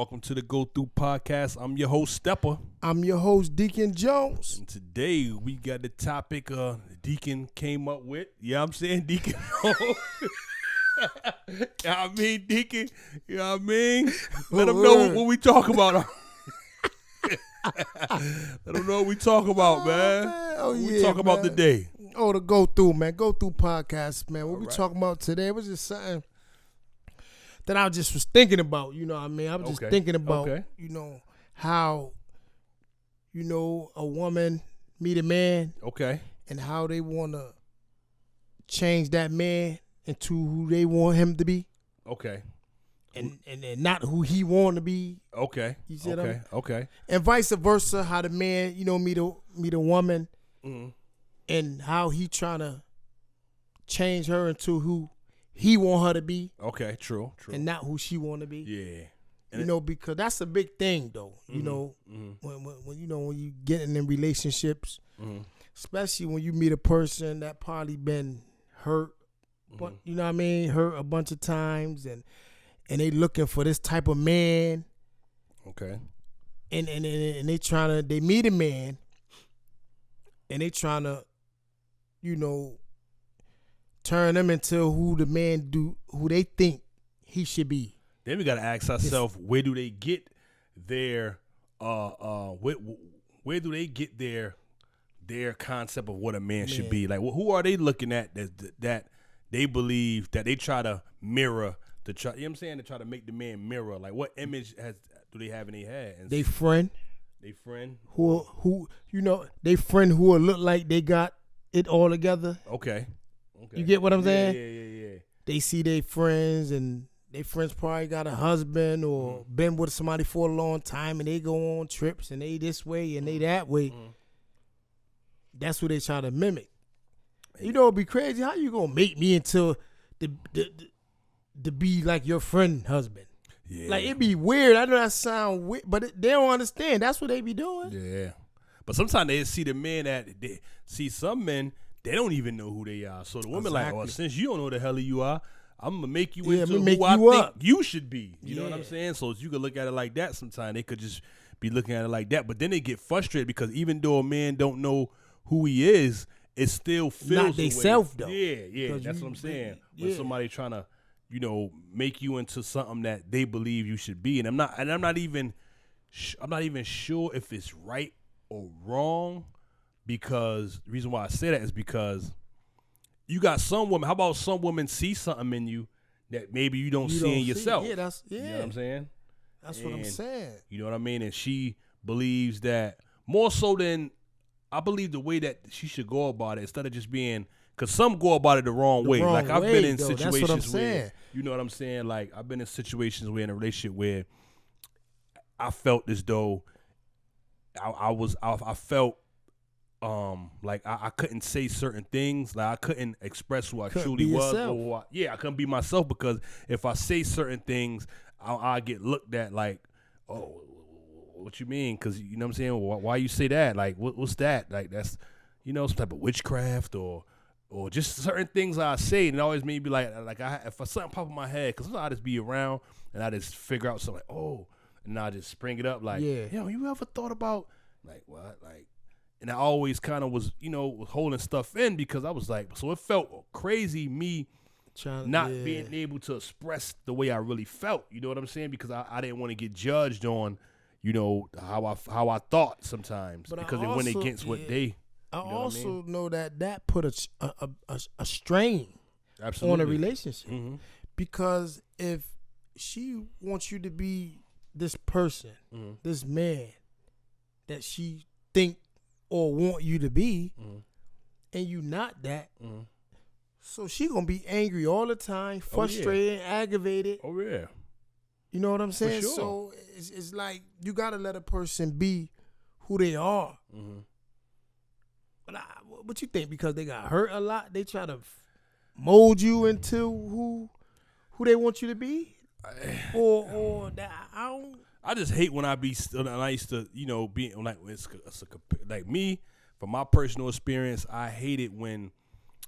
welcome to the Go Through Podcast. I'm your host, Steppa. I'm your host, Deacon Jones. And today we got the topic Deacon came up with. Yeah, I'm saying Deacon. You know what I mean, Deacon? You know what I mean? Let them know what we talk about. Let them know what we talk about, man. What we talk about today. Oh, the Go Through, man. Go Through Podcast, man. What we talking about today was just something that I just was thinking about, you know what I mean? I was just thinking about, you know, how, you know, a woman meet a man. Okay. And how they want to change that man into who they want him to be. Okay. And not who he want to be. Okay. You see what I mean? Okay. And vice versa, how the man, you know, meet a woman and how he trying to change her into who he want her to be. Okay, true. And not who she want to be. Yeah. And you know, because that's a big thing though. You know, when you know, when you get in relationships, especially when you meet a person that probably been hurt, but you know what I mean, hurt a bunch of times, and they looking for this type of man. Okay. And they meet a man, and they trying to, you know, turn them into who they think he should be. Then we gotta ask ourselves, where do they get their where do they get their concept of what a man should be? Like, who are they looking at that they believe that they try to mirror to try? You know what I'm saying? To try to make the man mirror. Like, what image do they have in their head? And they friend who you know, they friend who will look like they got it all together. Okay. You get what I'm saying? Yeah. They see their friends, and their friends probably got a husband or been with somebody for a long time, and they go on trips, and they this way and they that way. That's what they try to mimic. You know, it'd be crazy. How you gonna make me into to be like your friend husband? Yeah. Like, it'd be weird. I know that sound weird, but they don't understand. That's what they be doing. Yeah. But sometimes they see the men they see some men, they don't even know who they are. So the woman like, oh, since you don't know who the hell you are, I'm gonna make you into who I think you should be. You know what I'm saying? So you could look at it like that. Sometimes they could just be looking at it like that. But then they get frustrated because even though a man don't know who he is, it still feels not they self though. Yeah. That's what I'm saying. When somebody trying to, you know, make you into something that they believe you should be, and I'm not even sure if it's right or wrong, because the reason why I say that is because you got some women. How about some women see something in you that maybe you don't see in yourself? Yeah, you know what I'm saying. That's what I'm saying. You know what I mean? And she believes that more so than I believe the way that she should go about it, instead of just being, because some go about it the wrong way. Like, I've been in situations where, you know what I'm saying? Like, I've been in situations where in a relationship where I felt as though I felt like I couldn't say certain things. Like, I couldn't express who I truly was. I couldn't be myself, because if I say certain things, I get looked at like, oh, what you mean? Because, you know what I'm saying? Why you say that? Like, what's that? Like, that's, you know, some type of witchcraft or just certain things I say, and it always made me like if something pop in my head, because I just be around and I just figure out something like, oh, and I just spring it up like, yo, you ever thought about like what? Like, and I always kind of was, you know, was holding stuff in, because I was like, so it felt crazy me being able to express the way I really felt. You know what I'm saying? Because I didn't want to get judged on, you know, how I thought sometimes, but because it went against what they. I also know that put a strain on a relationship, because if she wants you to be this person, this man that she think or want you to be, and you not that, so she gonna be angry all the time, frustrated, aggravated. Oh yeah, you know what I'm saying? For sure. So it's like you gotta let a person be who they are. But what you think? Because they got hurt a lot, they try to mold you into who they want you to be, or that I don't. I just hate when I used to, you know, be like, like me, from my personal experience, I hate it when,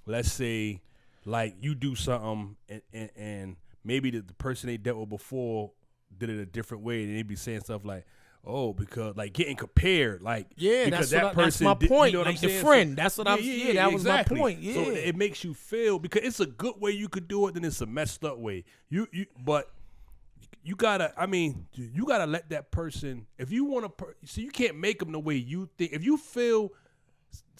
let's say, like, you do something and maybe the person they dealt with before did it a different way, and they'd be saying stuff like, "Oh, because like getting compared, like because that's my point. You know like the friend, so, that's what I'm saying. That was exactly. My point. Yeah, so it makes you feel because it's a good way you could do it, then it's a messed up way. But you gotta, I mean, you gotta let that person. If you want to, so you can't make them the way you think. If you feel,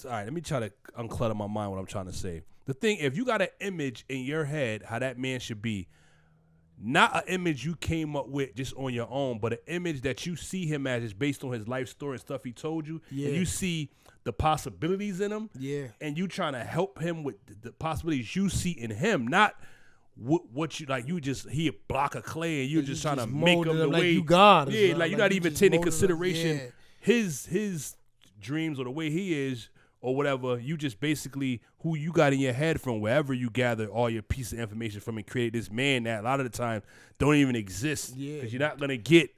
all right, let me try to unclutter my mind. What I'm trying to say. The thing, if you got an image in your head how that man should be. Not an image you came up with just on your own, but an image that you see him as is based on his life story and stuff he told you. Yeah. And you see the possibilities in him. Yeah. And you trying to help him with the possibilities you see in him, not what you like. You just he a block of clay and you're just trying to make him the way you God. Yeah, like you're not even taking consideration his dreams or the way he is. Or whatever, you just basically who you got in your head from wherever you gather all your piece of information from and create this man that a lot of the time don't even exist. Because you're not gonna get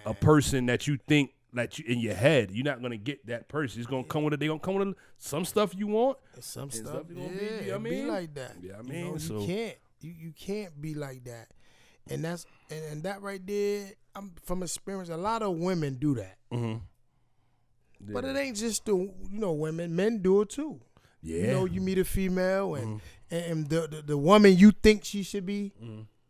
a person that you think that you in your head. You're not gonna get that person. It's gonna come with it. They gonna come with some stuff you want. Some stuff gonna be, I mean, be like that. Yeah, I mean, so you can't be like that. And that's and that right there. I'm from experience. A lot of women do that. Mm-hmm. Yeah. But it ain't just the women. Men do it too. Yeah. You meet a female and the woman you think she should be,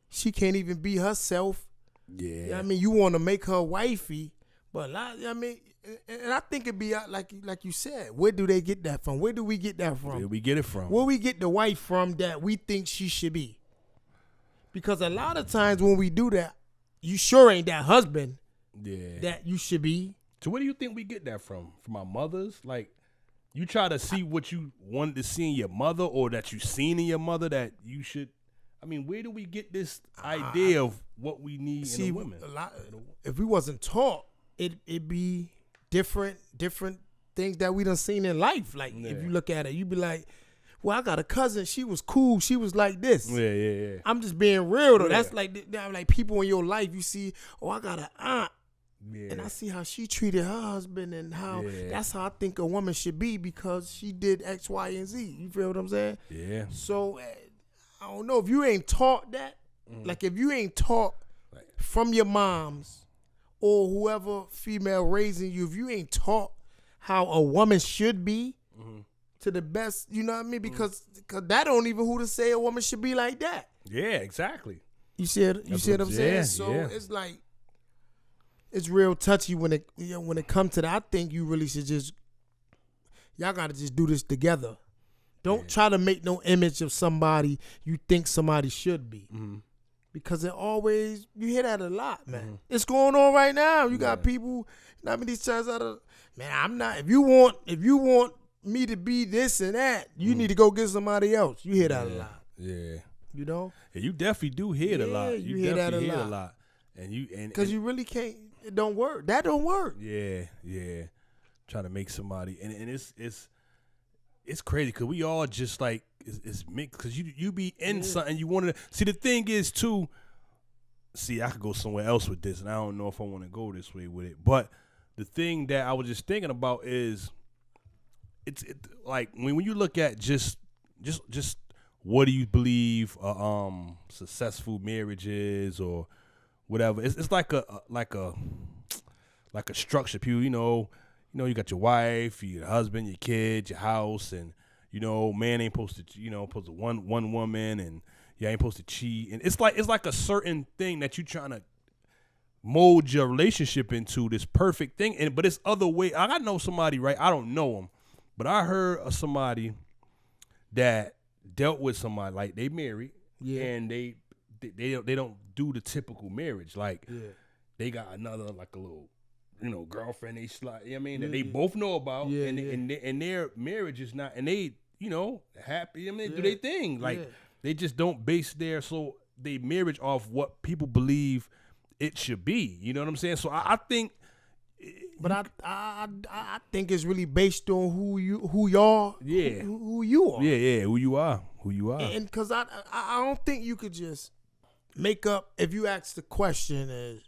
she can't even be herself. Yeah. You know what I mean, you want to make her wifey, but I mean, and I think it'd be like you said. Where do they get that from? Where do we get that from? Where we get it from? Where we get the wife from that we think she should be? Because a lot of times when we do that, you sure ain't that husband. Yeah. That you should be. So where do you think we get that from? From our mothers? Like, you try to see what you wanted to see in your mother or that you seen in your mother that you should. I mean, where do we get this idea of what we need in a woman? If we wasn't taught, it'd be different things that we done seen in life. Like, if you look at it, you'd be like, well, I got a cousin. She was cool. She was like this. Yeah. I'm just being real, though. Yeah. That's like people in your life. You see, I got an aunt. Yeah. And I see how she treated her husband and how that's how I think a woman should be because she did X, Y, and Z. You feel what I'm saying? Yeah. So, I don't know. If you ain't taught that, like if you ain't taught from your moms or whoever female raising you, if you ain't taught how a woman should be to the best, you know what I mean? Because that don't even who to say a woman should be like that. Yeah, exactly. You see what I'm saying? Yeah, so it's like, it's real touchy when it comes to that. I think you really should y'all got to just do this together. Don't try to make no image of somebody you think somebody should be. Mm-hmm. Because you hear that a lot, man. Mm-hmm. It's going on right now. You got people, these times I'm not, if you want me to be this and that, you need to go get somebody else. You hear that a lot. Yeah. You know? Yeah, you definitely do hear it a lot. You hear that a lot. And because you really can't. It don't work. That don't work. Yeah. Trying to make somebody, and it's crazy because we all just like it's mixed because you be in something you want to see. The thing is too. See, I could go somewhere else with this, and I don't know if I want to go this way with it. But the thing that I was just thinking about is, it's like when you look at just what do you believe successful marriage is or whatever. It's like a structure. People, you got your wife, your husband, your kids, your house, and man ain't supposed to one woman, and you ain't supposed to cheat. And it's like a certain thing that you trying to mold your relationship into this perfect thing. But it's other way. I know somebody, right? I don't know them, but I heard of somebody that dealt with somebody like they married, and they don't do the typical marriage. Like they got another like a little, girlfriend they slide. You know what I mean? That they both know about, and their marriage is not, and they happy. I mean, they do their thing. Like they just don't base their marriage off what people believe it should be. You know what I'm saying? So I think. But I think it's really based on who you are. Yeah. Who you are. Yeah. Who you are. And because I don't think you could just make up, if you ask the question is,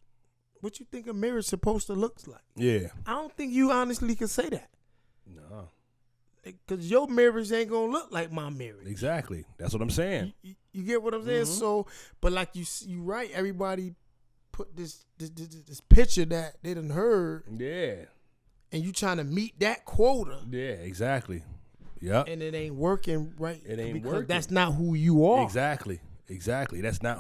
what you think a marriage supposed to look like? Yeah. I don't think you honestly can say that. No. Because your marriage ain't going to look like my marriage. Exactly. That's what I'm saying. You get what I'm saying? So, but like you right, everybody put this picture that they done heard. Yeah. And you trying to meet that quota. Yeah, exactly. Yep. And it ain't working right. It ain't because working. That's not who you are. Exactly. That's not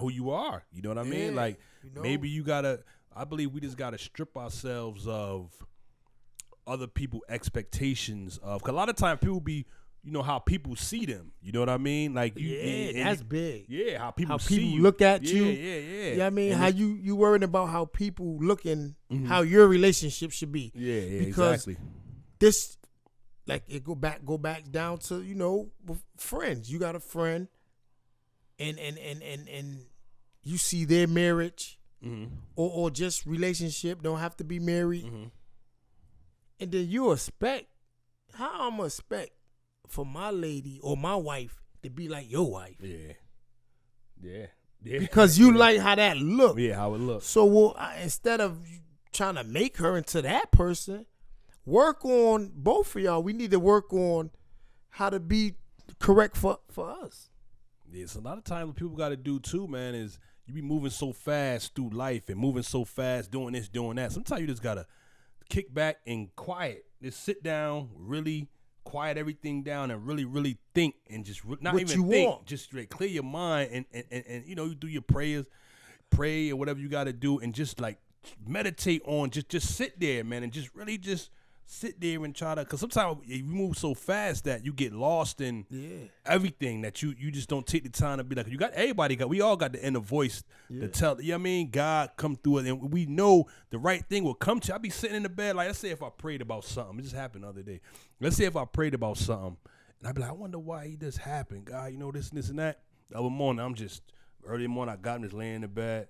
who you are. You know what I mean? Like maybe you gotta. I believe we just gotta strip ourselves of other people's expectations of. Cause a lot of times people be. You know how people see them. You know what I mean? Like that's big. Yeah, how people see you. Look at you. Yeah. You know what I mean? How you worrying about how people looking, how your relationship should be. Yeah, because exactly. This, like, it go back down to friends. You got a friend, and you see their marriage, or just relationship. Don't have to be married, and then you expect. How I'm gonna expect for my lady or my wife to be like your wife. Yeah. Because you like how that look. Yeah, how it looks. So instead of trying to make her into that person, work on both of y'all. We need to work on how to be correct for us. Yeah, so a lot of times what people got to do too, man, is you be moving so fast through life and moving so fast, doing this, doing that. Sometimes you just got to kick back and quiet. Just sit down, really quiet everything down and really, really think and just not what even think. Want. Just straight clear your mind and you do your prayers, pray or whatever you got to do and just like meditate on, just sit there, man, and just really just sit there and try to, because sometimes you move so fast that you get lost in everything that you just don't take the time to be like, we all got the inner voice to tell, you know what I mean? God come through it and we know the right thing will come to you. I be sitting in the bed, like, let's say if I prayed about something, it just happened the other day. Let's say if I prayed about something and I'd be like, I wonder why this happened, God, this and this and that. The other morning, early in the morning, I got him just laying in the bed.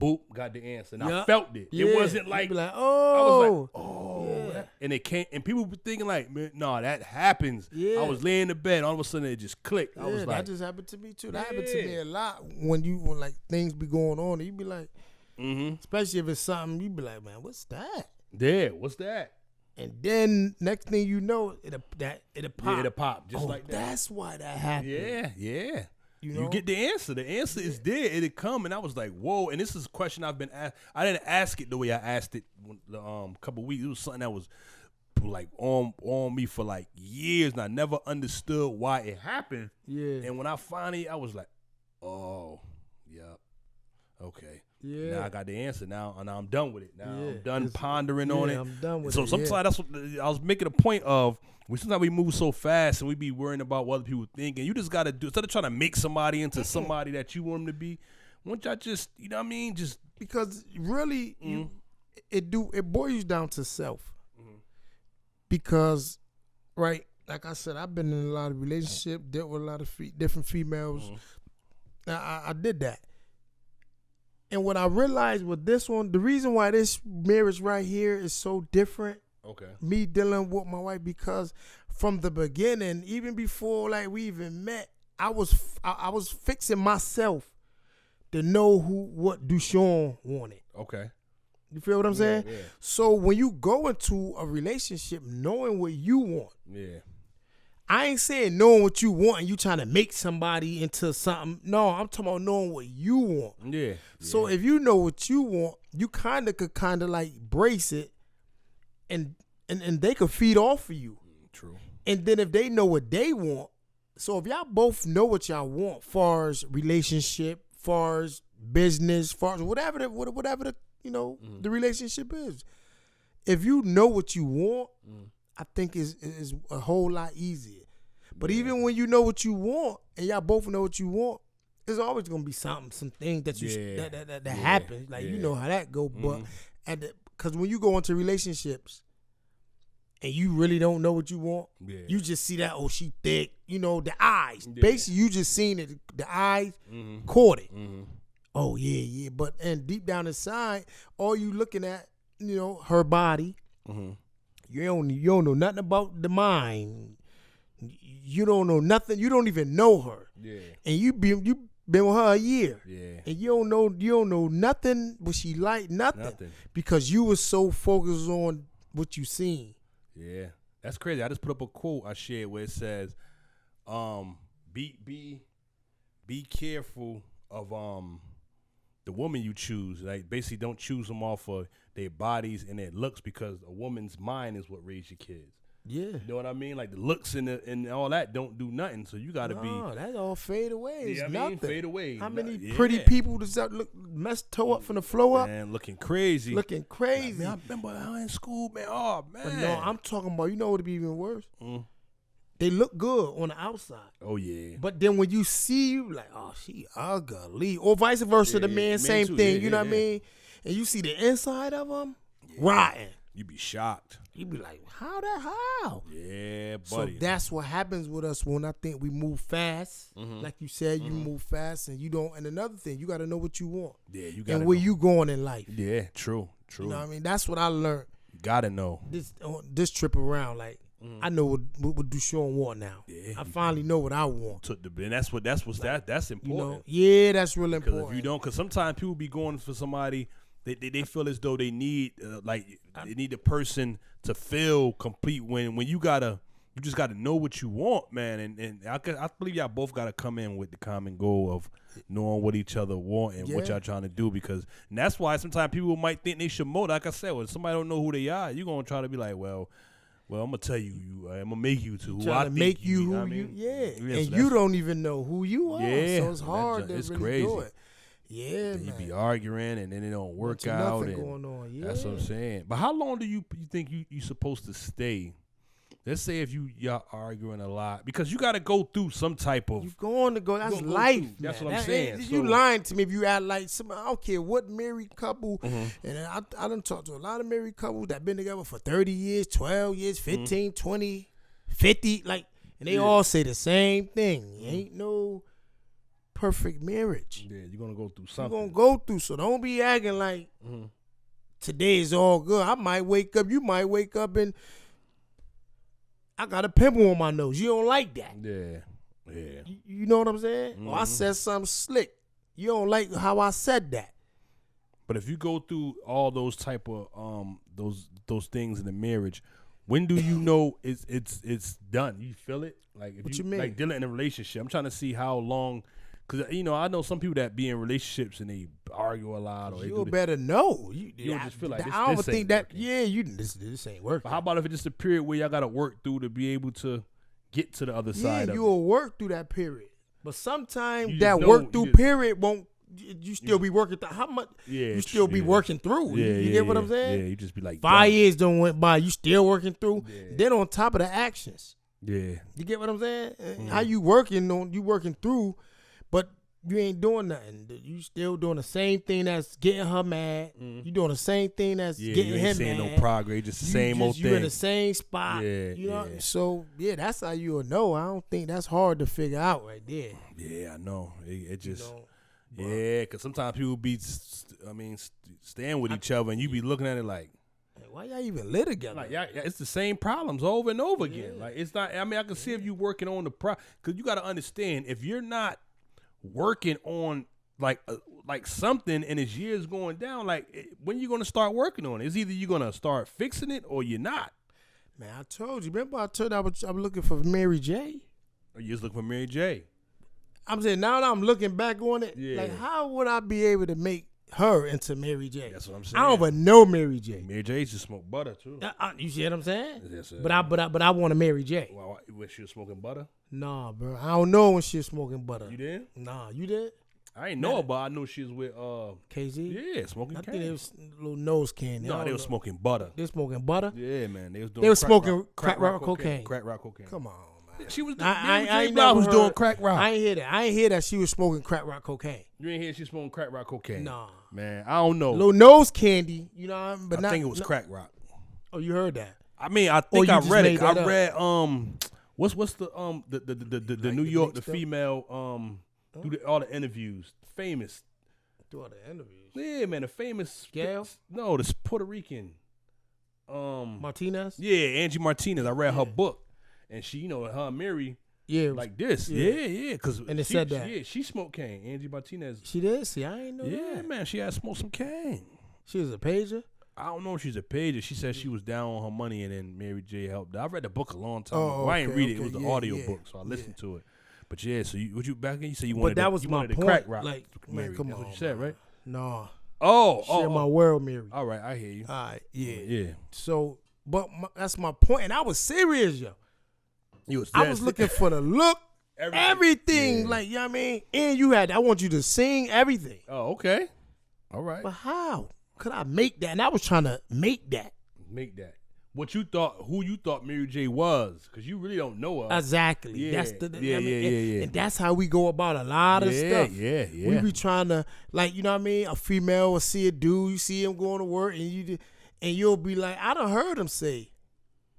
Boop, got the answer. And I felt it. Yeah. It wasn't like, be like, I was like, oh. And it came, and people were thinking like, man, no, that happens. Yeah. I was laying in the bed. All of a sudden, it just clicked. I was like, that just happened to me too. That happened to me a lot when like things be going on. And you be like, especially if it's something, you be like, man, what's that? Yeah, what's that? And then next thing you know, it'll pop. Yeah, it'll pop just like that. That's why that happened. Yeah. You get the answer. The answer is there. It'll come. And I was like, whoa. And this is a question I've been asked. I didn't ask it the way I asked it a couple of weeks. It was something that was like on me for like years. And I never understood why it happened. Yeah. And when I was like, oh, yeah. Okay. Yeah. Now I got the answer now, and I'm done with it. Now I'm done pondering on it. I'm done with it. So sometimes that's what I was making a point of. Sometimes we move so fast and we be worrying about what other people think, and you just got to do, instead of trying to make somebody into somebody that you want them to be, why don't y'all just, you know what I mean? Just because really it boils down to self. Because, right, like I said, I've been in a lot of relationships, dealt with a lot of different females. I did that. And what I realized with this one, the reason why this marriage right here is so different, me dealing with my wife, because from the beginning, even before like we even met, I was fixing myself to know what Dushawn wanted. Okay. You feel what I'm saying? Yeah. So when you go into a relationship knowing what you want, I ain't saying knowing what you want and you trying to make somebody into something. No, I'm talking about knowing what you want. Yeah. So if you know what you want, you could like brace it, and they could feed off of you. True. And then if they know what they want, so if y'all both know what y'all want, far as relationship, far as business, far as whatever the the relationship is, if you know what you want, I think is a whole lot easier. But even when you know what you want and y'all both know what you want, there's always gonna be some things that that happens. Like you know how that go. But because when you go into relationships and you really don't know what you want, you just see that, oh, she thick. The eyes. Basically, you just seen it. The eyes caught it. Oh yeah. But and deep down inside, all you looking at, her body. You don't know nothing about the mind. You don't know nothing. You don't even know her. Yeah. And you been with her a year. Yeah. And you don't know nothing what she like, nothing. Because you was so focused on what you seen. Yeah. That's crazy. I just put up a quote I shared where it says, be careful of the the woman you choose. Like, basically, don't choose them off of their bodies and their looks, because a woman's mind is what raised your kids. Yeah. You know what I mean? Like, the looks and all that don't do nothing. So you got to be. No, that all fade away. It's nothing. Fade away. How many pretty people does that look messed toe up from the floor up? Man, looking crazy. Looking crazy. Like, man, I remember in school, man. Oh, man. But no, I'm talking about, you know what would be even worse? They look good on the outside. Oh, yeah. But then when you see you, like, oh, she ugly. Or vice versa, the man, same too. thing. You know what I mean? And you see the inside of them, rotten. You be shocked. You be like, how? Yeah, buddy. So that's what happens with us when I think we move fast. Like you said, you move fast, and you don't. And another thing, you got to know what you want. Yeah, you got to and where you going in life. Yeah, true. You know what I mean? That's what I learned. You got to know. This trip around, like, I know what Deshaun want now. Yeah, I finally know what I want. And that's important. You know, yeah, that's real important. Because if you don't, because sometimes people be going for somebody, they feel as though they need they need the person to feel complete when you just gotta know what you want, man. And I believe y'all both gotta come in with the common goal of knowing what each other want and what y'all trying to do, and that's why sometimes people might think they should mold. Like I said, when somebody don't know who they are, you're gonna try to be like, well, I'm gonna tell you, I'm gonna make you to who I think make you who I you. mean? Yeah, And so you don't even know who you are. Yeah, So it's hard to really crazy. do it. Yeah, man. You be arguing and then it don't work out. Nothing going on. Yeah, that's what I'm saying. But how long do you think you supposed to stay? Let's say if y'all arguing a lot, because you got to go through some type of. You going to go. That's life. That's what I'm saying. You lying to me if you act like somebody. I don't care what married couple. And I done talked to a lot of married couples that been together for 30 years, 12 years, 15, 20, 50. Like, and they all say the same thing. Ain't no perfect marriage. Yeah, you're gonna go through something. You're gonna go through. So don't be acting like today is all good. I might wake up. You might wake up and I got a pimple on my nose. You don't like that. Yeah. You know what I'm saying? Or I said something slick. You don't like how I said that. But if you go through all those type of those things in the marriage, when do you know it's done? You feel it? Like if what you mean? Like dealing in a relationship. I'm trying to see how long. Because, I know some people that be in relationships and they argue a lot. Or you better know. You just feel like I don't think that. Working. Yeah, this ain't working. But how about if it's just a period where y'all got to work through to be able to get to the other side of it? Yeah, you'll work through that period. But sometimes that work through period won't. You still be working through. How much? Yeah, you still be working through. Yeah, you get what I'm saying? Yeah, you just be like 5 years don't went by. You still working through. Yeah. Then on top of the actions. Yeah. You get what I'm saying? How you working on? You working through, but you ain't doing nothing. You still doing the same thing that's getting her mad. You doing the same thing that's getting him mad. No progress, just the same old thing. You in the same spot. Yeah, you know. So that's how you'll know. I don't think that's hard to figure out right there. Yeah, I know. It just. Yeah, because sometimes people be, staying with each other, and you be looking at it like, why y'all even live together? Like, it's the same problems over and over again. Like, it's not. I can see if you working on the because you got to understand, if you're not working on like something and his years going down, like, when you gonna start working on it? It's either you're gonna start fixing it or you're not. Man, I told you. Remember I told you I'm looking for Mary J. Or you just looking for Mary J. I'm saying now that I'm looking back on it, like, how would I be able to make her into Mary J? That's what I'm saying. I don't even know Mary J. Mary J just smoke butter too. You see what I'm saying? Yes, sir. But I want a Mary J. Well, when she was smoking butter? Nah, bro. I don't know when she was smoking butter. You did? Nah, you did? I ain't know her, but I knew she was with KZ. Yeah, smoking. I think it was little nose candy. No, they were smoking butter. They smoking butter? Yeah, man. They were smoking crack rock cocaine. Crack rock cocaine. Come on. She was. I was doing crack rock. I ain't hear that. I ain't hear that she was smoking crack rock cocaine. You ain't hear she smoking crack rock cocaine? Nah, man, I don't know. Little nose candy, you know. But I think it was crack rock. Oh, you heard that? I think I read it. I read what's the New York, the female do all the interviews, famous. Do all the interviews. Yeah, man, the famous. Gail? No, this Puerto Rican. Martinez. Yeah, Angie Martinez. I read her book. And she, her and Mary, like this. Yeah. Cause and it said that. Yeah, she smoked cane. Angie Martinez. She did? See, I ain't know that. Yeah, man, she had smoked some cane. She was a pager? I don't know if she's a pager. She said she was down on her money, and then Mary J helped her. I read the book a long time ago. Well, I didn't read it. It was the audio book, so I listened to it. But yeah, so you back in? You said you wanted. But that was my point. Crack rock. Like, Mary, come on, that's what you said, right? No. Share my world, Mary. All right, I hear you. All right, yeah. Yeah. So, but that's my point. And I was serious, yo. I was looking for the look, everything. Like, you know what I mean? And I want you to sing everything. Oh, okay. All right. But how could I make that? And I was trying to make that. Who you thought Mary J was, because you really don't know her. Exactly. Yeah. That's Yeah. And that's how we go about a lot of stuff. Yeah. We be trying to, like, you know what I mean? A female will see a dude, you see him going to work, and you'll be like, I done heard him say,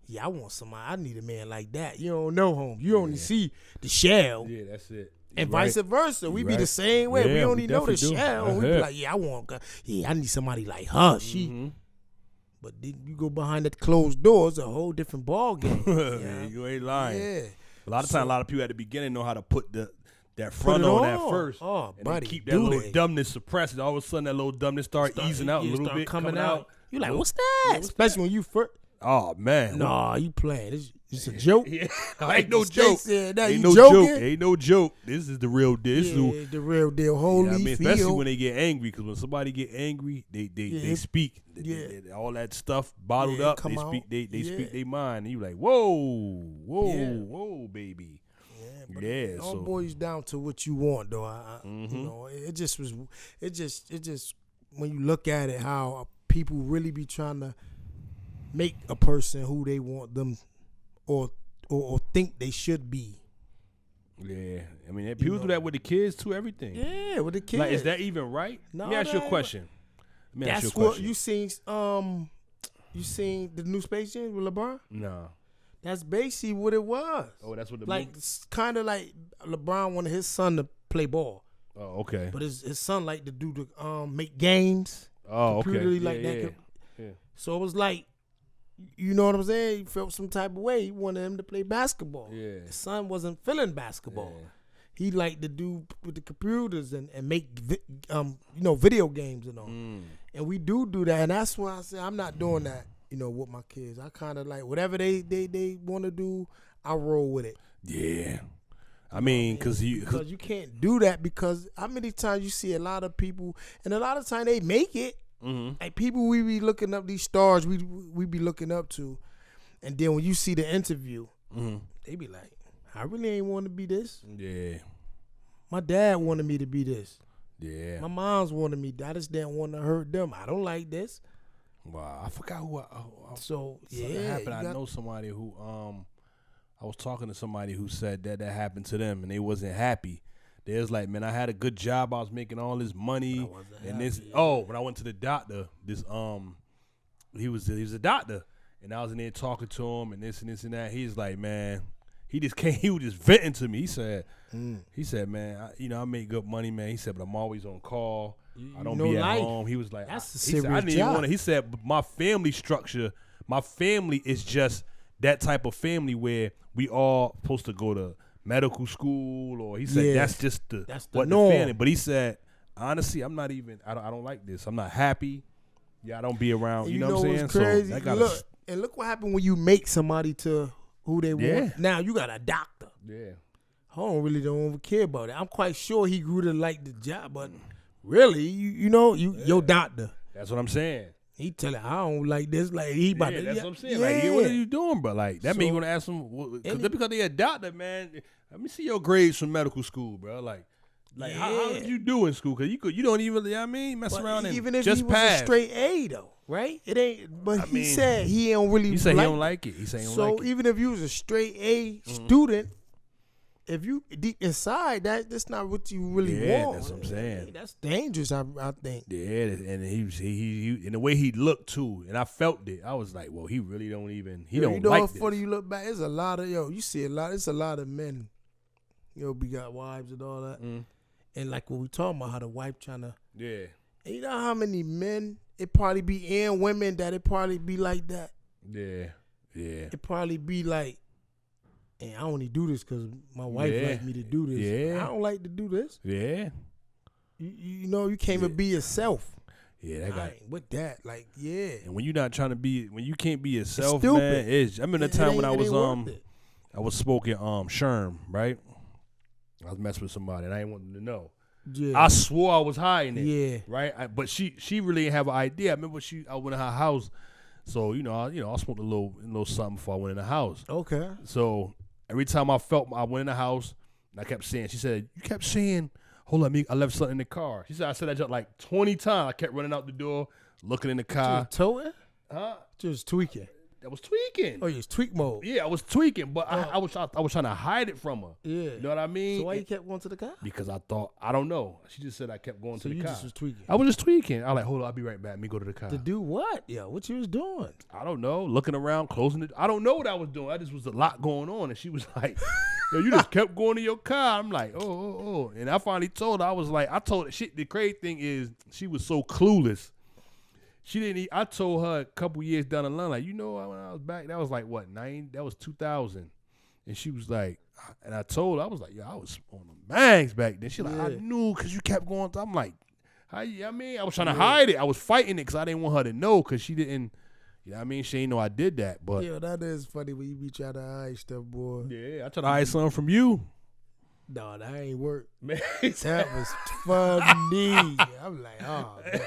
yeah, I want somebody. I need a man like that. You don't know him. You only see the shell. Yeah, that's it. And vice versa. We be the same way. Yeah, we only know the do. shell. We be like, I need somebody like her. But then you go behind that closed door, it's a whole different ball game. Yeah, you ain't lying. Yeah. A lot of people at the beginning know how to put that front on at first. Oh, and buddy, keep that little dumbness suppressed. And all of a sudden, that little dumbness start easing out a little bit. Coming out. You like, what's that? Especially when you first. Oh, man. Nah, you playing. It's a joke. Yeah. Ain't no joke. Ain't no joke. Ain't no joke. This is the real deal. The real deal. Holy especially when they get angry, because when somebody get angry, they speak. All that stuff bottled up. They speak their mind. And you like, whoa, baby. Yeah, all boils down to what you want, though. You know, it just when you look at it, how people really be trying to make a person who they want them or think they should be. Yeah, I mean, people do that with the kids too. Everything. Yeah, with the kids. Like, is that even right? No, Let me ask you a question. That's what you seen. You seen the new Space Jam with LeBron? No. That's basically what it was. Oh, that's what the like. It's kind of like LeBron wanted his son to play ball. Oh, okay. But his son liked to do the make games. Oh, okay. Yeah. So it was like, you know what I'm saying? He felt some type of way. He wanted him to play basketball. Yeah. His son wasn't feeling basketball. Yeah. He liked to do with the computers and make video games and all. And we do that, and that's why I say I'm not doing that. With my kids, I kind of like whatever they want to do, I roll with it. Yeah. I mean, because you can't do that, because how many times you see a lot of people, and a lot of times they make it. Like people we be looking up, these stars we be looking up to, and then when you see the interview, they be like, I really ain't want to be this. Yeah. My dad wanted me to be this. Yeah. My mom's wanted me. I just didn't want to hurt them. I don't like this. Wow, I forgot who. Happened. I know somebody who I was talking to somebody who said that happened to them and they wasn't happy. They was like, man, I had a good job. I was making all this money and this. Oh, when I went to the doctor, he was a doctor, and I was in there talking to him and this and that. He's like, man, he just came. He was just venting to me. He said, man, I make good money, man. He said, but I'm always on call. I don't be at home. He was like, that's a serious job. He said, my family structure, my family is just that type of family where we all supposed to go to medical school, or he said that's just the norm. Family. But he said, honestly, I'm not even. I don't like this. I'm not happy. Yeah, I don't be around. You know what I'm saying? Crazy? So look what happened when you make somebody to who they want. Now you got a doctor. Yeah, I don't care about it. I'm quite sure he grew to like the job, but really, your doctor. That's what I'm saying. He tell it, I don't like this. Like he about to. That's what I'm saying. Yeah. Like, what are you doing, bro? Like that means you want to ask him because they a doctor, man. Let me see your grades from medical school, bro. Like how did you do in school? Because you don't even, mess around and even if just he was pass. A straight A though, right? It ain't. But he said he don't really. He said he don't like it. He said he don't like it. So even if you was a straight A student, if you deep inside that's not what you really want. Yeah, that's what I'm saying. That's dangerous. I think. Yeah, and he and the way he looked too, and I felt it. I was like, well, he really don't even. He don't like this. Funny you look back. It's a lot of you see a lot. It's a lot of men. We got wives and all that, and like what we talking about, how the wife trying to. Yeah. And you know how many men it probably be and women that it probably be like that. Yeah. It probably be like. And I only do this because my wife likes me to do this. Yeah. I don't like to do this. Yeah. You can't even be yourself. Yeah, that guy. With that, like, yeah. And when you're not trying to be, when you can't be yourself, man, I remember the time when I was smoking Sherm, right? I was messing with somebody and I didn't want them to know. Yeah. I swore I was hiding it. Yeah. Right. But she really didn't have an idea. I remember I went in her house, so I smoked a little something before I went in the house. Okay. So every time I went in the house, and I kept saying, she said, you kept saying, hold on, I left something in the car. She said, I said that just like 20 times. I kept running out the door, looking in the car. Just toting? Huh? Just tweaking. I was tweaking. Oh, you was tweak mode. Yeah, I was tweaking, but I was trying to hide it from her. Yeah. You know what I mean? So why you kept going to the car? Because I don't know. She just said I kept going to the car. So you just was tweaking. I was just tweaking. I was like, hold on, I'll be right back. Let me go to the car. To do what? Yeah, what you was doing? I don't know. Looking around, closing it. I don't know what I was doing. I just was a lot going on. And she was like, yo, you just kept going to your car. I'm like, oh. And I finally told her, I told her, the crazy thing is she was so clueless. I told her a couple years down the line, like, when I was back, that was like, what, that was 2000. And she was like, and I told her, I was like, I was on the mags back then. She like, I knew because you kept going. I'm like, I was trying to hide it. I was fighting it because I didn't want her to know because she didn't, she didn't know I did that. But yeah, that is funny when you be trying to hide stuff, boy. Yeah, I tried to hide something from you. No, that ain't work. Man, that was funny. I'm like, oh, man.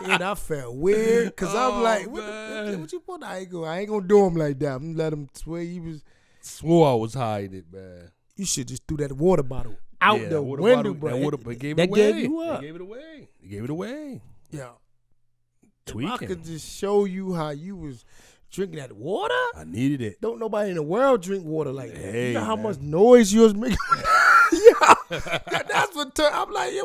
And I felt weird because I'm like, what you put? I ain't gonna do him like that. I'm gonna let him swear he was. Swore I was hiding it, man. You should just threw that water bottle out the window, bro. That gave it away. Gave you up. They gave it away. Yeah. Tweaking. I could just show you how you was drinking that water. I needed it. Don't nobody in the world drink water like that. Hey, you know how man. much noise you was making? That's what I'm like. Yeah,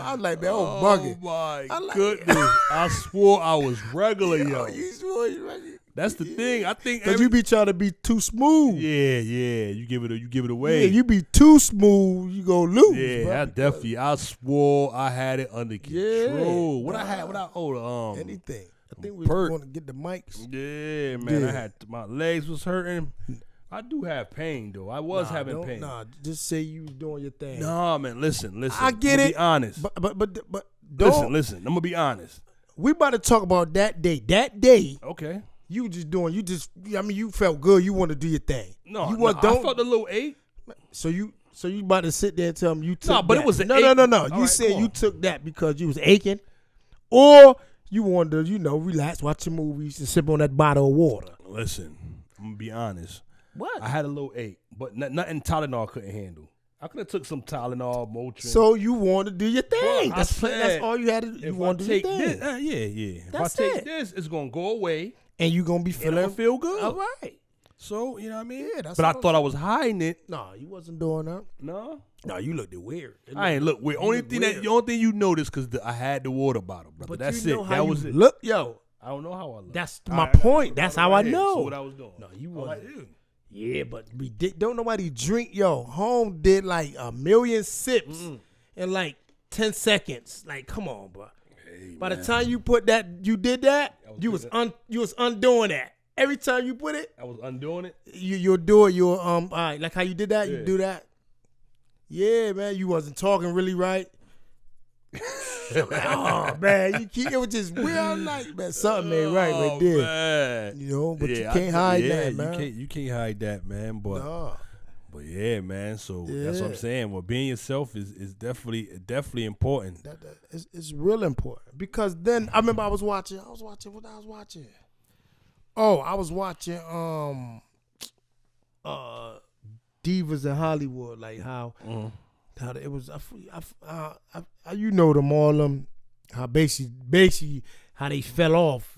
I'm like, man, bugging. Oh my goodness! I swore I was regular, yo. You swore you regular. That's the thing. I think because you be trying to be too smooth. Yeah. You give it away. Yeah, you be too smooth, you go lose. Yeah, I swore I had it under control. What I owed anything. I think we were going to get the mics. Yeah, man. My legs was hurting. I do have pain though. I was having pain. Just say you was doing your thing. Nah, man. Listen. I get it. Be honest. But listen. I'm gonna be honest. We about to talk about that day. That day. Okay. You felt good. You want to do your thing. No, I felt a little ache. So you about to sit there and tell me you took that. But it was an ache. No. You said you took that because you was aching, or you wanted to, relax, watch your movies, and sip on that bottle of water. Listen, I'm gonna be honest. What? I had a little ache, but nothing Tylenol couldn't handle. I could have took some Tylenol, Motrin. So you want to do your thing. Well, That's all you had to do. You want to do your thing. Yeah. That's if I take this, it's going to go away. And you going to be feel good. All right. So, you know what I mean? Yeah, that's but I thought I was hiding it. No, you wasn't doing that. No? No, you looked weird. I ain't look weird. The only thing you noticed because I had the water bottle, brother. But that's you know it. how That you was it. Look, yo. I don't know how I look. That's my point. That's how I know. So what I was doing. No, you wasn't. Yeah, but don't nobody drink. Yo, Home did like 1 million sips in like 10 seconds. Like, come on, bro. Hey, By the time you did that, you was undoing that. Every time you put it, I was undoing it. You'll do it. You'll all right, like how you did that. You do that. Yeah, man. You wasn't talking really right. Oh man, it was just weird. I'm like, man, something ain't right there. Man. But you can't hide that, man. You can't hide that, man. But yeah, man. So that's what I'm saying. Well, being yourself is definitely important. It's real important because then I remember I was watching. Oh, I was watching Divas in Hollywood, like how it was. You know them all them how basically how they fell off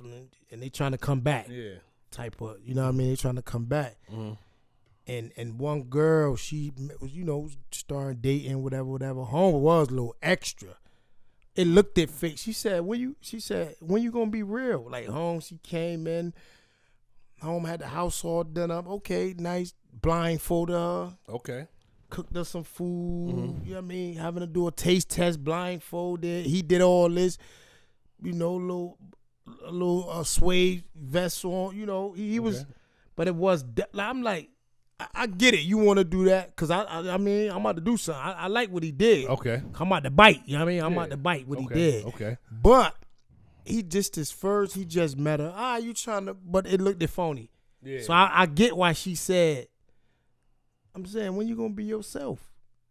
and they trying to come back. Yeah. Type of, you know what I mean? They trying to come back. And one girl, she was, starting dating, whatever. Home was a little extra. It looked at fake. She said, when you gonna be real? Like Home, she came in. Home had the house all done up. Okay, nice. Blindfolded her. Okay. Cooked her some food. You know what I mean? Having to do a taste test blindfolded. He did all this. A little suede vest on. He was. But it was. I'm like, I get it. You want to do that because I mean I'm about to do something. I like what he did. Okay. I'm about to bite. You know what I mean? I'm about to bite what he did. Okay. But he just his first. He just met her. You trying to? But it looked phony. Yeah. So I get why she said. I'm saying when you gonna be yourself.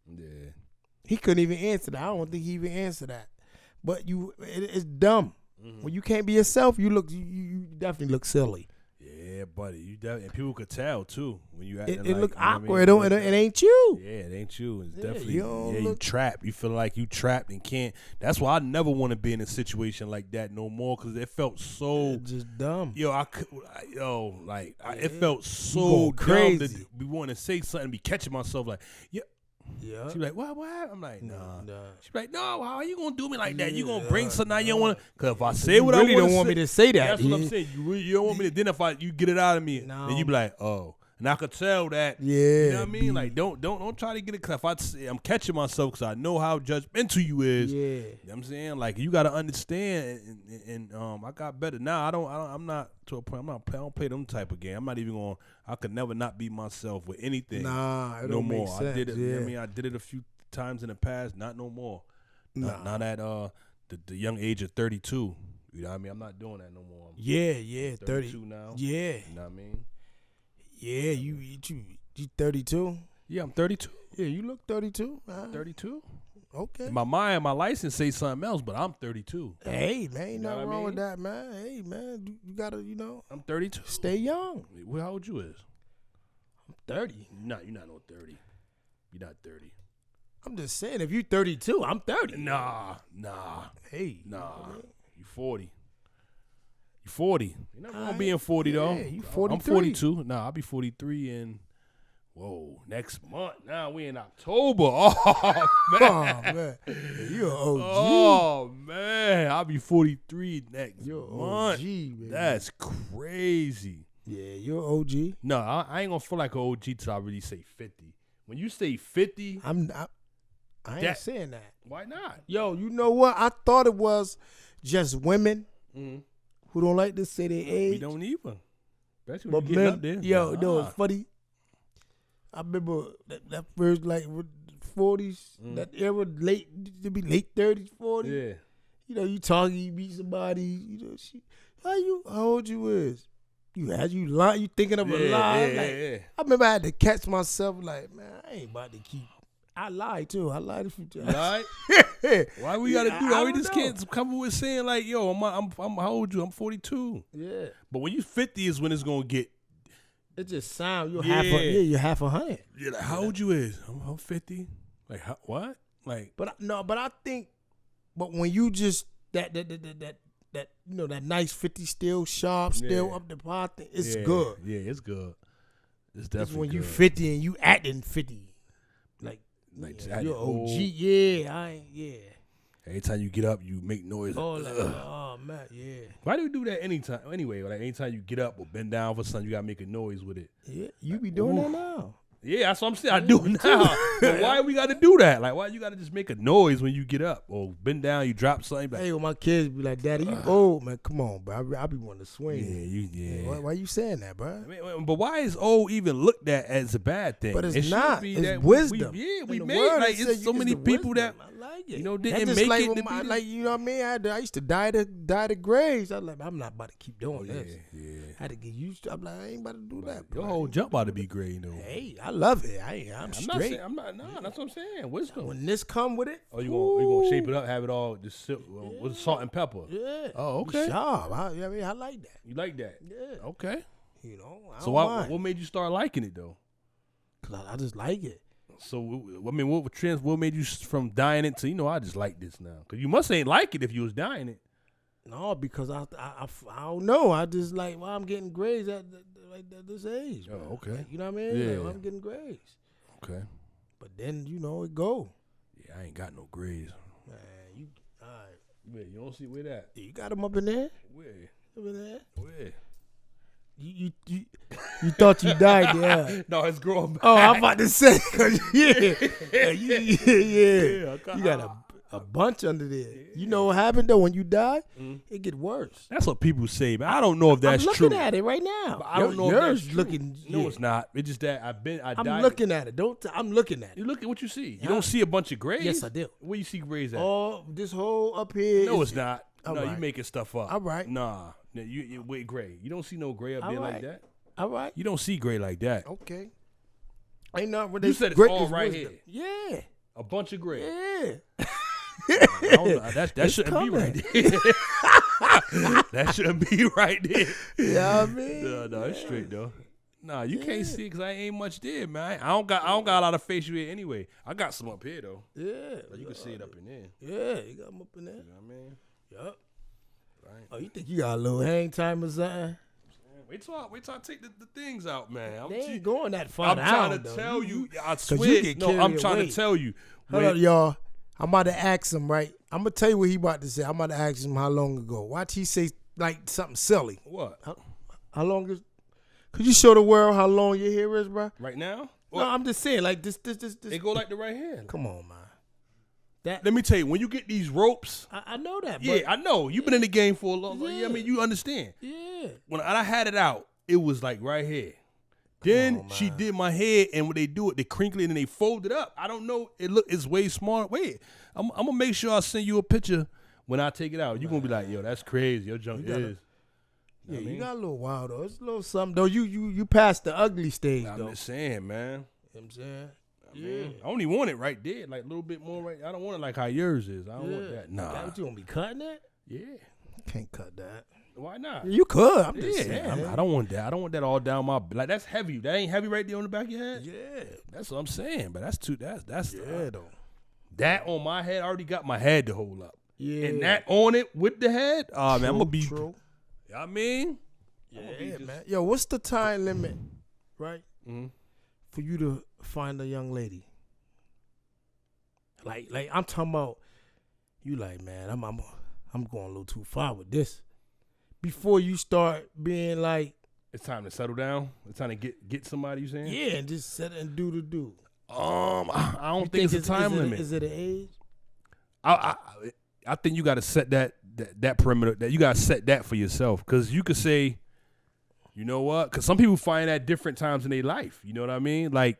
Yeah. He couldn't even answer that. I don't think he even answered that. But it's dumb. Mm-hmm. When you can't be yourself, you definitely look silly. Yeah, buddy. And people could tell too when you acting. It look awkward. It ain't you. Yeah, it ain't you. It's definitely you trapped. You feel like you trapped and can't. That's why I never want to be in a situation like that no more because it felt so just dumb. It felt so dumb to be wanting to say something, be catching myself like, yeah. Yeah. She be like, what happened? I'm like, nah. She be like, no, how are you going to do me like that? You going to bring something out you don't want to? Because if I say what I want to say. You really don't want me to say that. That's what I'm saying. You don't want me to. Then if you get it out of me, then you be like, oh. And I could tell that. Yeah. You know what I mean? Like, don't try to get it. Because if I'm catching myself because I know how judgmental you is. Yeah. You know what I'm saying? Like, you got to understand. And I got better. Now, I'm not to a point. I don't play them type of game. I'm not even going. I could never not be myself with anything. Nah, it no don't more. Make sense. I did it. Yeah. You know what I mean? I did it a few times in the past. Not no more. Not at the young age of 32. You know what I mean? I'm not doing that no more. Yeah. 32 now. Yeah. You know what I mean? Yeah, you 32? Yeah, I'm 32. Yeah, you look 32. 32. Okay. In my mind, my license say something else, but I'm 32. Hey, man, ain't nothing wrong with that, man. Hey, man, you gotta, I'm 32. Stay young. How old you is? I'm 30. No, you're not no 30. You're not 30. I'm just saying, if you 32, I'm 30. Nah. Hey. Nah. You 40. 40. You're not gonna be in 40 though. Yeah, you 43. I'm 42. Nah, I'll be 43 in next month. Now we in October. Oh man. You're an OG. Oh man. I'll be 43 next you're month. OG, man. That's crazy. Yeah, you're OG. No, I ain't gonna feel like an OG till I really say 50. When you say 50, I ain't saying that. Why not? Yo, you know what? I thought it was just women. Mm-hmm. Who don't like to say their age. We don't even. Especially but when you get up there. Yo, no, it's funny. I remember that first 40s, that era, late 30s, 40s. Yeah. You talking, you meet somebody, how old you is? You thinking of a lie? Yeah. I remember I had to catch myself like, man, I ain't about to keep. I lied too. I lied a few times. Lied? Why we gotta do that? We just can't come with saying like, yo, I'm how old you? I'm 42. Yeah. But when you 50 is when it's gonna get. It just sounds you're half a hundred. Yeah, like how old you is? I'm 50. Like what? Like. But I think, but when you just that nice 50 still sharp, still up the pot, it's good. Yeah, it's good. It's definitely when good. you 50 and you acting 50. You're OG, Every time you get up, you make noise. Oh man, yeah. Why do you do that anytime? Anyway, like anytime you get up or bend down for something, you gotta make a noise with it. Yeah, you be doing that now. Yeah, that's what I'm saying. I do it now. But why we gotta do that? Like, why you gotta just make a noise when you get up or bend down? You drop something. Like, hey, well, my kids be like, "Daddy, you old man. Come on, bro. I be wanting to swing." Yeah. Why you saying that, bro? I mean, but why is old even looked at as a bad thing? But it's not. Be it's that wisdom. We made like it's so many people that I like it. Didn't make like it. To my, be like you know what I mean. I used to die the grades. I was like, I'm not about to keep doing this. Yeah. I had to get used to. I'm like, I ain't about to do that. Your whole jump about to be great though. Hey, I love it. I'm straight. That's what I'm saying. Wisdom. When this come with it, you gonna shape it up, have it all just sit with salt and pepper. Yeah. Oh, okay. Sharp. I like that. You like that? Yeah. Okay. So what made you start liking it though? Cause I just like it. So I mean, what made you from dying it to I just like this now? Cause you must ain't like it if you was dying it. No, because I don't know. I just like I'm getting grades at this age. Oh, okay. You know what I mean? Yeah. Like, I'm getting grades. Okay. But then it go. Yeah, I ain't got no grades. Man, you all right? Wait, you don't see where that? You got them up in there? Where? Up in there? Where? You thought you died there? No, it's growing back. Oh, I'm about to say, yeah. You got a bunch under there. Yeah. You know what happened though when you die? It get worse. That's what people say, man. I don't know if that's true. I'm looking at it right now. But I don't know if yours that's true. looking. No, it's not. It's just that I'm looking at it. I'm looking at it. You look at what you see. You don't see a bunch of grades. Yes, I do. Where you see grades at? Oh, this whole up here. No, it's not. No, right. you making stuff up. All right. Nah, you with gray. You don't see no gray up there like that. All right. You don't see gray like that. Okay. Ain't nothing. You said it's all right here. Yeah. A bunch of gray. Yeah. I don't know. That shouldn't coming. be right there. That shouldn't be right there. Yeah, I mean. No, it's straight though. Nah, you can't see it because I ain't much there, man. I don't got a lot of facial hair anyway. I got some up here though. Yeah. Like, you can see it up in there. Yeah, you got them up in there. You know what I mean? Yup. Right. Oh, you think you got a little hang time or something? Wait till I take the things out, man. They ain't going that far I'm down, trying to though. tell you. I you swear. get No, I'm carried trying away. to tell you. Hold up, y'all. I'm about to ask him, right? I'm going to tell you what he about to say. I'm about to ask him how long ago. Watch he say, like, something silly. What? How long is... Could you show the world how long your hair is, bro? Right now? No, I'm just saying, like, this. They go like the right hand. Come on, man. That Let me tell you, when you get these ropes... I know that, Yeah, I know. You've been in the game for a long time. Yeah. I mean, you understand. Yeah. When I had it out, it was like right here. Then on, she man. did my hair, and when they do it, they crinkle it and they fold it up. I don't know. It's way smaller. Wait, I'm gonna make sure I send you a picture when I take it out. You're gonna be like, yo, that's crazy. Your junk is. Yeah, I mean? you got a little wild, though. It's a little something, though. You passed the ugly stage, I'm though. just saying, man. You know what I'm saying? Man, I only want it right there, like a little bit more right. I don't want it like how yours is. I don't want that. Nah. That what you gonna be cutting it? Yeah. Can't cut that. Why not? You could. I'm just saying. I don't want that. I don't want that all down my like. That's heavy. That ain't heavy right there on the back of your head. Yeah. That's what I'm saying. But that's too. That's Yeah, though. that on my head. I already got my head to hold up. Yeah. And that on it with the head. Man, I'm gonna be. True. You know what I mean? Yeah, man. Yo, what's the time limit, right? Mm-hmm. For you to find a young lady? Like I'm talking about. You like, man, I'm going a little too far with this. Before you start being like, It's time to settle down. It's time to get somebody. You saying? yeah, and just set and do the do. I don't think it's a time limit. Is it an age? I think you got to set that perimeter. That you got to set that for yourself, because you could say, you know what? Because some people find that different times in their life. You know what I mean? Like,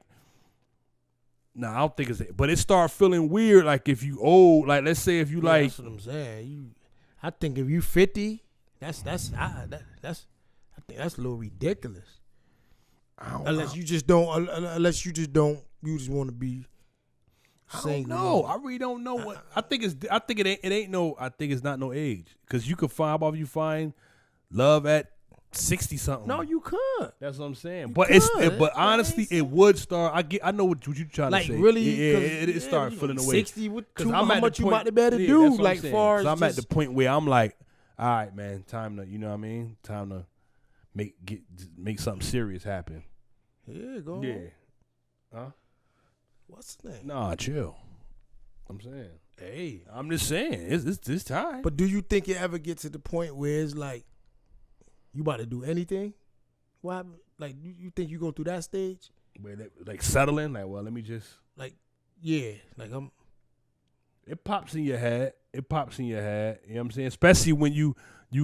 nah, I don't think it's. But it start feeling weird. Like if you old, like let's say if you like. That's what I'm saying. I think if you 50, I think that's a little ridiculous. Unless you just don't. You just want to be. I don't know. I really don't know what. I think it ain't no. I think it's not no age, because you could find. How about you find love at 60 something? No, you could. That's what I'm saying. You But could. but honestly, it would start. I know what you trying Like to say. really, Yeah, it started feeling away. 60 with two. I'm How at much the you point, about to be able to yeah, do? that's what I'm Like saying. far 'Cause as I'm at the point where I'm like, all right, man, time to, you know what I mean? Time to make something serious happen. Yeah, go. Yeah. Huh? What's the name? Nah, chill. I'm saying. Hey, I'm just saying. It's this time. but do you think it ever get to the point where it's like you about to do anything? What happened? Like you think you go through that stage? Where like settling, like, well, let me just. Like, yeah, like I'm. It pops in your head. You know what I'm saying? Especially when you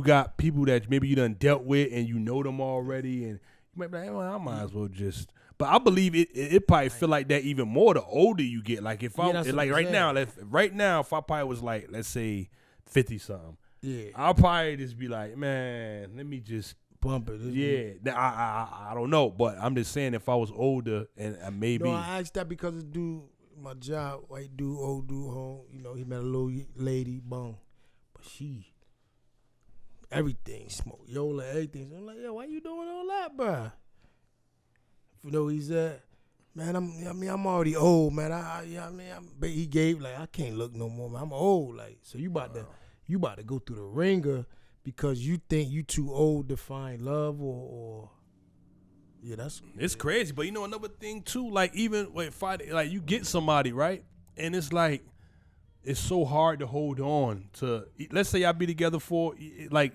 got people that maybe you done dealt with and you know them already, and you might be like, well, I might as well just. But I believe it probably feel like that even more the older you get. Like if I'm like right now, if I probably was like, let's say 50 something, Yeah, I'll probably just be like, man, let me just bump it. yeah. I don't know, but I'm just saying if I was older and maybe. No, I asked that because the dude, my job, white dude, old dude, home. You know, he met a little lady, boom, but she, everything, smoke, Yola, everything. So I'm like, yo, why you doing all that, bruh? You know, he said, man, I'm already old, man. But he gave like, I can't look no more, man. I'm old, like, so you about to go through the ringer because you think you too old to find love or yeah, It's crazy, but you know another thing too. Like even like you get somebody right, and it's like it's so hard to hold on to. Let's say y'all be together for like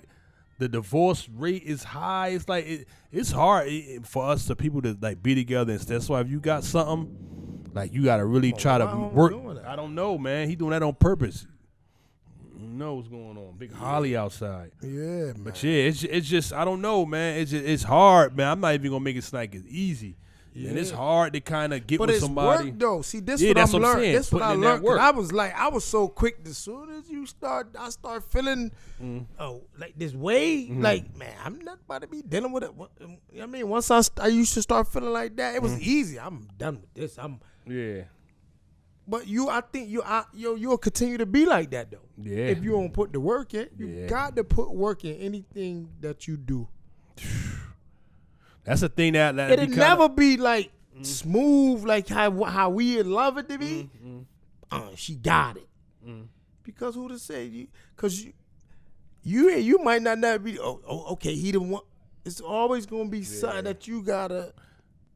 the divorce rate is high. It's like it's hard for us to people to like be together and stuff. That's why if you got something, like you gotta really try to work. I don't know, man. He doing that on purpose. You know what's going on. Big Holly outside. Yeah, man. But yeah, it's just I don't know, man. It's hard, man. I'm not even gonna make it sound like it's easy. Yeah. And it's hard to kind of get with somebody. But it's work though. See, this yeah, what that's I'm what I'm learning. saying. This what I Putting in learned. that work. I was so quick. As soon as I start feeling, like this way, like man, I'm not about to be dealing with it. You know what I mean, once I used to start feeling like that, it was easy. I'm done with this. Yeah. But I think you'll continue to be like that though. Yeah. If you don't put the work in, you got to put work in anything that you do. That's a thing that it'll never be like smooth like how we love it to be. She got it. Because who to say? Because you might not never be. Okay, he didn't want. It's always gonna be something that you gotta.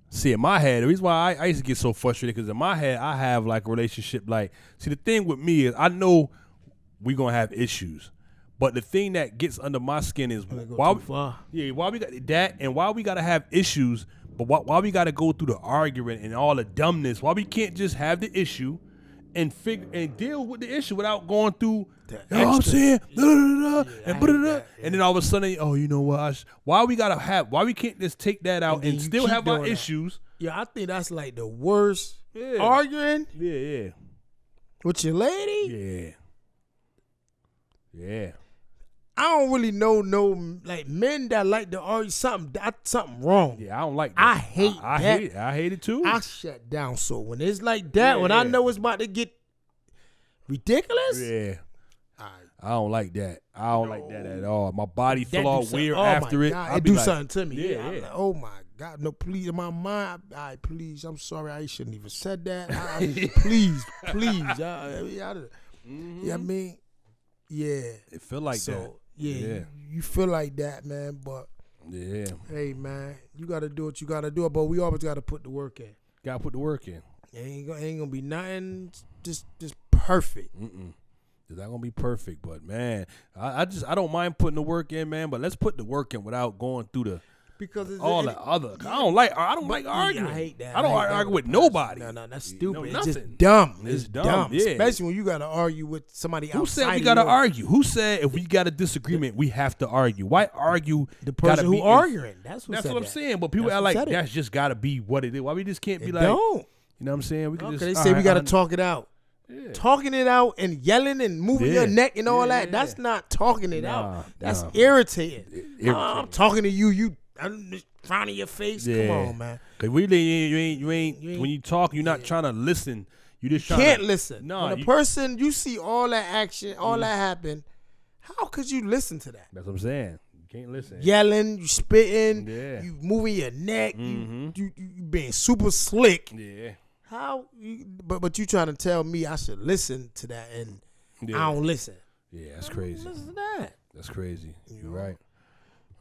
See, in my head, the reason why I used to get so frustrated, because in my head, I have like a relationship. Like, see, the thing with me is I know we're going to have issues. But the thing that gets under my skin is why we got that and why we got to have issues, but why we got to go through the arguing and all the dumbness. Why we can't just have the issue and deal with the issue without going through, you know what I'm saying? And then all of a sudden, oh, you know what? Why we can't just take that out and still have our issues? Yeah, I think that's like the worst. Arguing? Yeah. With your lady? Yeah. I don't really know like men that like to argue something wrong. Yeah, I don't like that. I hate that. I hate it too. I shut down. So when it's like that, when I know it's about to get ridiculous, I don't like that. I don't like that at all. My body feel all weird after it. It do something to me. Yeah. Like, oh my God, no, please, in my mind, please, I'm sorry, I shouldn't even said that. Please. I mean, yeah. It feel like that. Yeah, you feel like that, man. But hey, man, you got to do what you got to do. But we always got to put the work in. Got to put the work in. Ain't gonna be nothing just perfect. It's not gonna be perfect, but man, I don't mind putting the work in, man. But let's put the work in without going through the. Because it's all the other. I don't like arguing. I hate that. I don't argue with nobody. No, that's stupid. It's nothing. just dumb. It's dumb. Yeah. Especially when you got to argue with somebody outside. Who said we got to argue? Who said if we got a disagreement, we have to argue? Why argue? The person who arguing. That's what I'm saying. But people are like, that's just got to be what it is. Why we just can't be like, don't. You know what I'm saying? We can just. They say we got to talk it out. Yeah. Talking it out and yelling and moving your neck and all that. That's not talking it out. That's irritating. I'm talking to you. I'm just front of your face. Come on, man. Cause really, you ain't. When you talk, you're not trying to listen. You just can't listen. No, when a person you see all that action, all that happen. How could you listen to that? That's what I'm saying. You can't listen. Yelling, you spitting, you moving your neck, you being super slick. Yeah. How? But you trying to tell me I should listen to that and I don't listen. Yeah, that's crazy. Listen to that. That's crazy. You're right.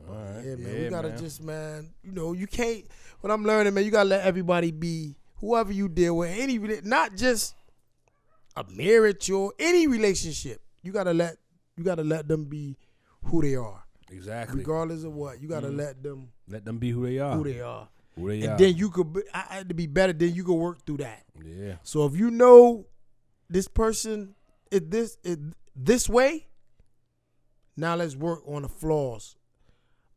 All right. Yeah, man. We gotta just, man. You can't. What I'm learning, man, you gotta let everybody be whoever you deal with. Not just a marriage or any relationship. You gotta let them be who they are. Exactly. Regardless of what, you gotta let them be who they are. And then you could. I had to be better. Then you could work through that. Yeah. So if you know this person is this way, now let's work on the flaws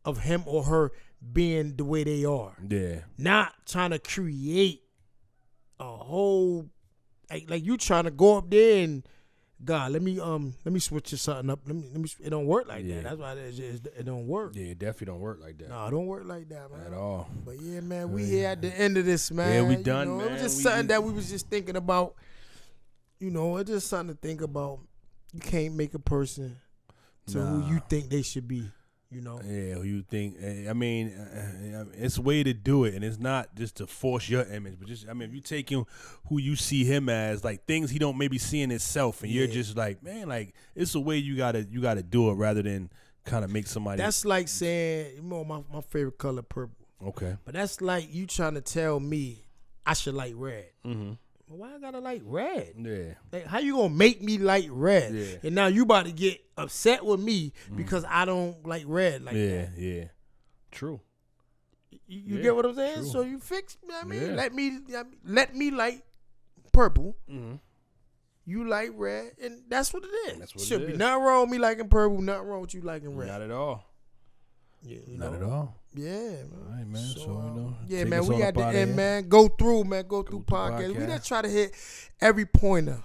of him or her being the way they are. Yeah. Not trying to create a whole like you trying to go up there and God, let me switch this something up. Let me it don't work like that. That's why it don't work. Yeah, it definitely don't work like that. No, it don't work like that, man. At all. But yeah, man, we here at the end of this, man. Yeah, we done, man. It was just something that we was just thinking about. It's just something to think about. You can't make a person to who you think they should be. Yeah, who you think? I mean, it's a way to do it, and it's not just to force your image, but just if you take him who you see him as, like things he don't maybe see in himself, and you're just like, man, like it's a way you gotta do it rather than kind of make somebody. That's like saying, my favorite color purple. Okay, but that's like you trying to tell me I should like red. Mm-hmm. Why I gotta like red? Yeah. Like, how you gonna make me like red? Yeah. And now you about to get upset with me because I don't like red like that. Yeah. True. You get what I'm saying? True. So you fix me. Let me like purple. Mm-hmm. You like red, and that's what it is. That's what Should it be is. nothing wrong with me liking purple. Nothing wrong with you liking red. Not at all. Yeah, Not at all. Yeah, man. All right, man. So yeah, man. We at the end, man. Go through podcast. We just try to hit every pointer.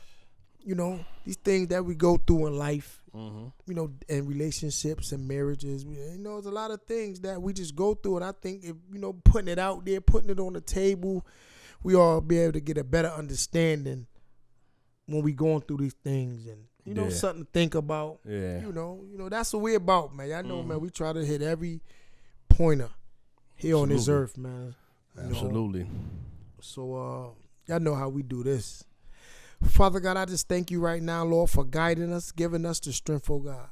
These things that we go through in life. Mm-hmm. And relationships and marriages. There's a lot of things that we just go through, and I think if putting it out there, putting it on the table, we all be able to get a better understanding when we going through these things, and you know, something to think about. Yeah. You know, that's what we're about, man. Y'all know, man, we try to hit every pointer here on this earth, man. Absolutely. So y'all know how we do this. Father God, I just thank you right now, Lord, for guiding us, giving us the strength, oh God.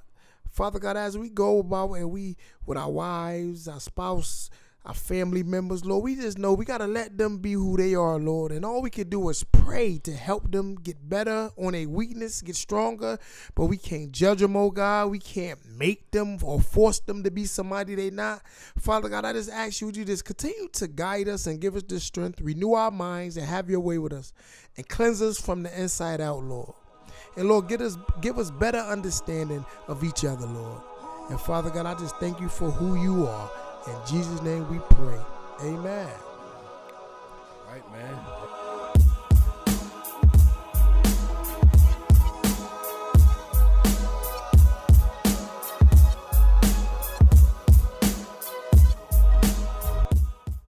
Father God, as we go about and we, with our wives, our spouse, our family members, Lord, we just know we got to let them be who they are, Lord. And all we can do is pray to help them get better on a weakness, get stronger. But we can't judge them, oh God. We can't make them or force them to be somebody they not. Father God, I just ask you to just continue to guide us and give us the strength, renew our minds, and have your way with us. And cleanse us from the inside out, Lord. And Lord, give us better understanding of each other, Lord. And Father God, I just thank you for who you are. In Jesus' name we pray. Amen. Right, man.